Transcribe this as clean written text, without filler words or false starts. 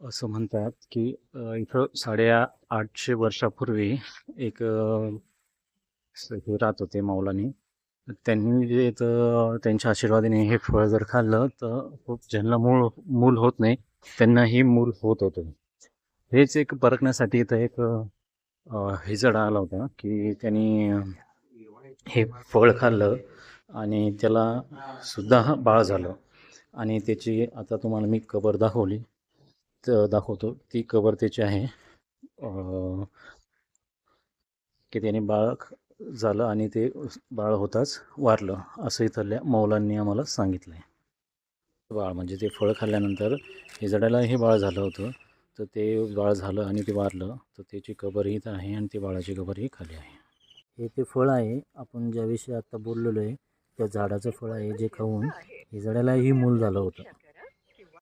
असं म्हणतात की इथं 850 वर्षापूर्वी एक हे राहत होते मौलानी. त्यांनी जे त्यांच्या आशीर्वादाने हे फळ जर खाल्लं तर खूप ज्यांना मूल होत नाही त्यांनाही मूल होत होतं. हेच एक परखण्यासाठी इथं एक हिजडा आला होता की त्यांनी हे फळ खाल्लं आणि त्याला सुद्धा बाळ झालं. आणि त्याची आता तुम्हाला मी कबर दाखवतो. ती कबर त्याची आहे की त्याने बाळ झालं आणि ते बाळ होताच वारलं, असं इथल्या मौलांनी आम्हाला सांगितलं आहे. बाळ म्हणजे ते फळ खाल्ल्यानंतर हिजड्यालाही बाळ झालं होतं, तर ते बाळ झालं आणि ते वारलं, तर त्याची कबरही इथं आहे आणि ती बाळाची कबरही खाली आहे. हे ते फळ आहे आपण ज्याविषयी आत्ता बोललेलो आहे, त्या झाडाचं फळ आहे जे खाऊन हिजड्यालाही मूल झालं होतं.